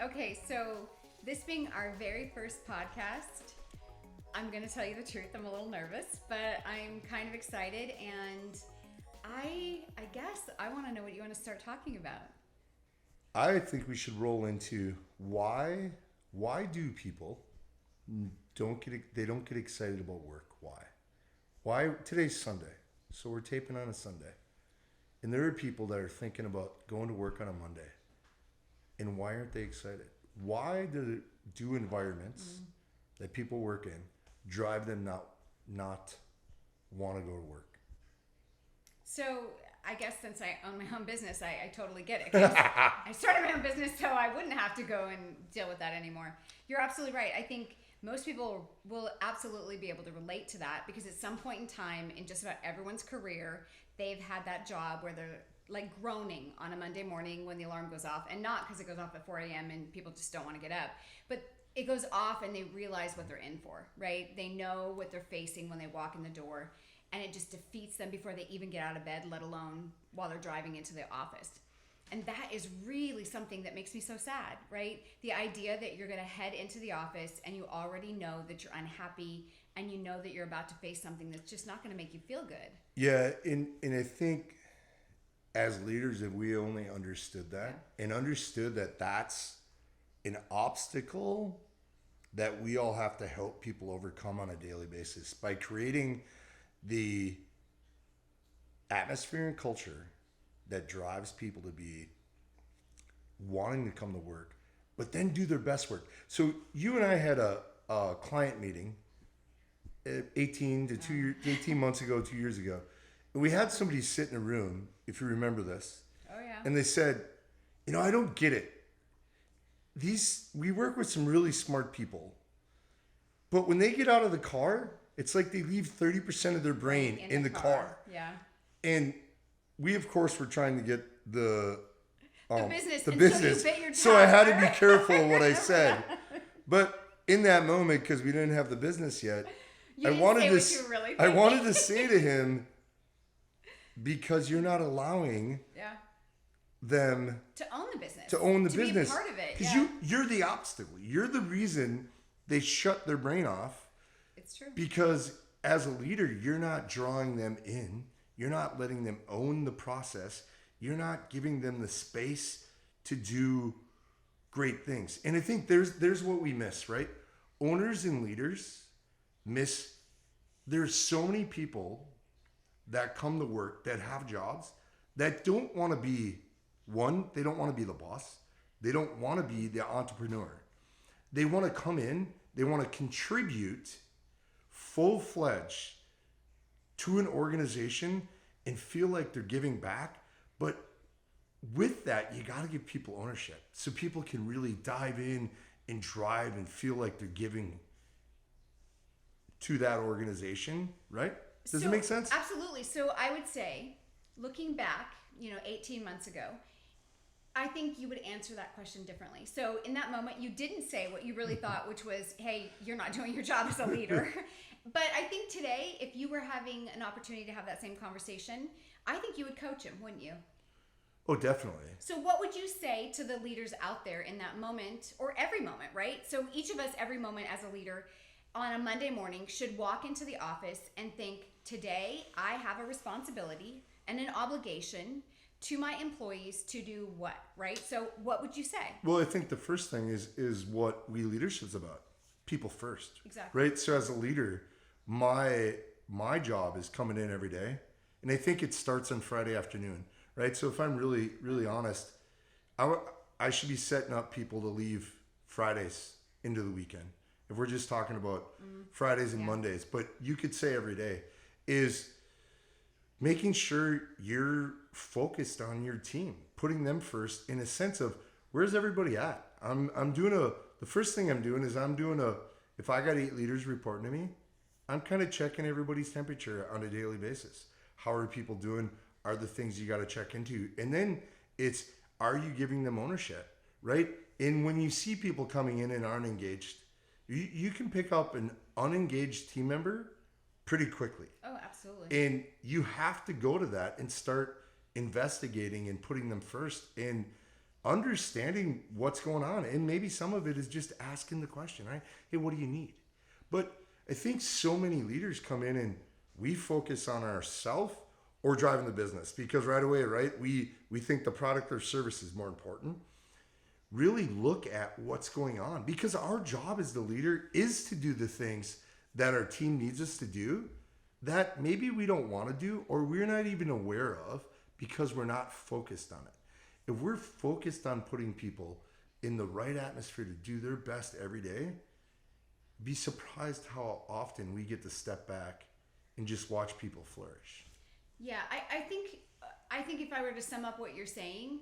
Okay, so this being our very first podcast, I'm going to tell you the truth. I'm a little nervous, but I'm kind of excited, and I guess I want to know what you want to start talking about. I think we should roll into why do people don't get excited about work? Why today's Sunday, so we're taping on a Sunday, and there are people that are thinking about going to work on a Monday, and why aren't they excited? Why do environments that people work in drive them not want to go to work? So I guess since I own my own business, I totally get it. 'Cause I started my own business so I wouldn't have to go and deal with that anymore. You're absolutely right. I think most people will absolutely be able to relate to that because at some point in time in just about everyone's career, they've had that job where they're like groaning on a Monday morning when the alarm goes off, and not because it goes off at 4 a.m. and people just don't want to get up, but it goes off and they realize what they're in for, right? They know what they're facing when they walk in the door, and it just defeats them before they even get out of bed, let alone while they're driving into the office. And that is really something that makes me so sad, right? The idea that you're going to head into the office and you already know that you're unhappy and you know that you're about to face something that's just not going to make you feel good. Yeah, and I think as leaders, if we only understood that and understood that that's an obstacle that we all have to help people overcome on a daily basis by creating the atmosphere and culture that drives people to be wanting to come to work, but then do their best work. So you and I had a client meeting 18 months ago, 2 years ago. And we had somebody sit in a room, if you remember this. Oh, yeah. And they said, I don't get it. We work with some really smart people, but when they get out of the car, it's like they leave 30% of their brain in the car. Yeah. And we, of course, were trying to get the business. The and business. So, you bit your So I had to tongue. be careful of what I said. But in that moment, because we didn't have the business yet, I wanted to say to him, because you're not allowing them to own the business. To be a part of it. Because you're the obstacle. You're the reason they shut their brain off. It's true. Because as a leader, you're not drawing them in. You're not letting them own the process. You're not giving them the space to do great things. And I think there's what we miss, right? Owners and leaders miss. There's so many people that come to work that have jobs that don't want to be they don't want to be the boss. They don't want to be the entrepreneur. They want to come in, they want to contribute full-fledged to an organization and feel like they're giving back. But with that, you got to give people ownership so people can really dive in and drive and feel like they're giving to that organization, right? Does it make sense? Absolutely. So I would say, looking back, 18 months ago, I think you would answer that question differently. So in that moment, you didn't say what you really thought, which was, hey, you're not doing your job as a leader. But I think today, if you were having an opportunity to have that same conversation, I think you would coach him, wouldn't you? Oh, definitely. So what would you say to the leaders out there in that moment, or every moment, right? So each of us, every moment as a leader on a Monday morning, should walk into the office and think, today I have a responsibility and an obligation to my employees to do what, right? So what would you say? Well, I think the first thing is what we leadership's about. People first. Exactly. Right? So as a leader, my job is coming in every day. And I think it starts on Friday afternoon, right? So if I'm really, really honest, I should be setting up people to leave Fridays into the weekend. If we're just talking about Fridays and Mondays, but you could say every day is making sure you're focused on your team, putting them first in a sense of where's everybody at? The first thing I'm doing is if I got 8 leaders reporting to me, I'm kind of checking everybody's temperature on a daily basis. How are people doing? Are the things you got to check into? And then it's, are you giving them ownership, right? And when you see people coming in and aren't engaged, you can pick up an unengaged team member pretty quickly. Oh, absolutely. And you have to go to that and start investigating and putting them first and understanding what's going on. And maybe some of it is just asking the question, right? Hey, what do you need? But I think so many leaders come in and we focus on ourselves or driving the business because right away, right? We think the product or service is more important. Really look at what's going on because our job as the leader is to do the things that our team needs us to do that maybe we don't want to do or we're not even aware of because we're not focused on it. If we're focused on putting people in the right atmosphere to do their best every day, be surprised how often we get to step back and just watch people flourish. Yeah, I think if I were to sum up what you're saying,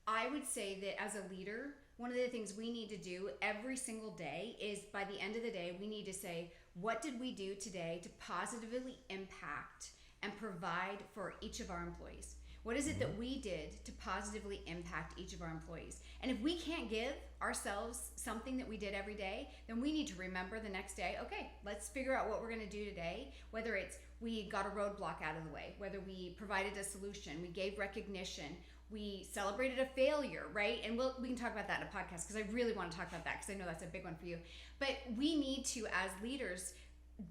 I would say that as a leader, one of the things we need to do every single day is by the end of the day, we need to say, what did we do today to positively impact and provide for each of our employees? What is it that we did to positively impact each of our employees? And if we can't give ourselves something that we did every day, then we need to remember the next day, okay, let's figure out what we're going to do today, whether it's we got a roadblock out of the way, whether we provided a solution, we gave recognition, we celebrated a failure, right? And we can talk about that in a podcast because I really want to talk about that because I know that's a big one for you. But we need to, as leaders,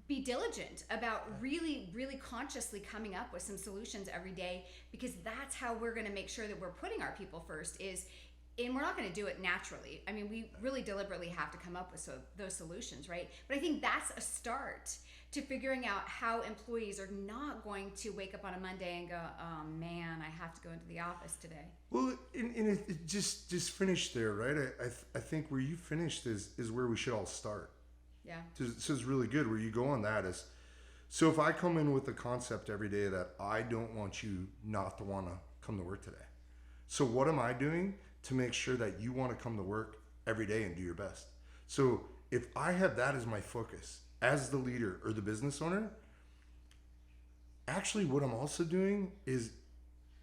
be diligent about really, really consciously coming up with some solutions every day because that's how we're going to make sure that we're putting our people first and we're not going to do it naturally. I mean, we really deliberately have to come up with those solutions, right? But I think that's a start to figuring out how employees are not going to wake up on a Monday and go, oh man, I have to go into the office today. Well, and it just finish there, right? I think where you finished is where we should all start. Yeah. This is really good. Where you go on that is, so if I come in with the concept every day that I don't want you not to want to come to work today. So what am I doing to make sure that you want to come to work every day and do your best? So if I have that as my focus as the leader or the business owner, actually what I'm also doing is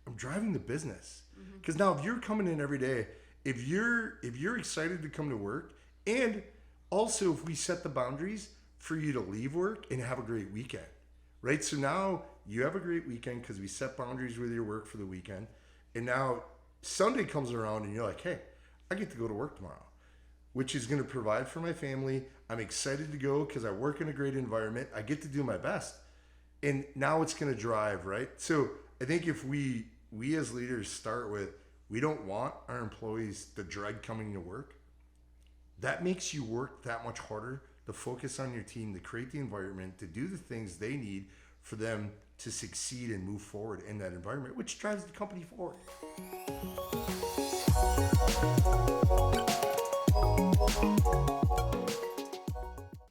I'm driving the business. Because now if you're coming in every day, if you're excited to come to work, and also if we set the boundaries for you to leave work and have a great weekend, right? So now you have a great weekend because we set boundaries with your work for the weekend. And now Sunday comes around and you're like, hey, I get to go to work tomorrow, which is going to provide for my family. I'm excited to go because I work in a great environment. I get to do my best. And now it's going to drive, right? So I think if we as leaders start with, we don't want our employees to dread coming to work, that makes you work that much harder to focus on your team, to create the environment, to do the things they need for them to succeed and move forward in that environment, which drives the company forward.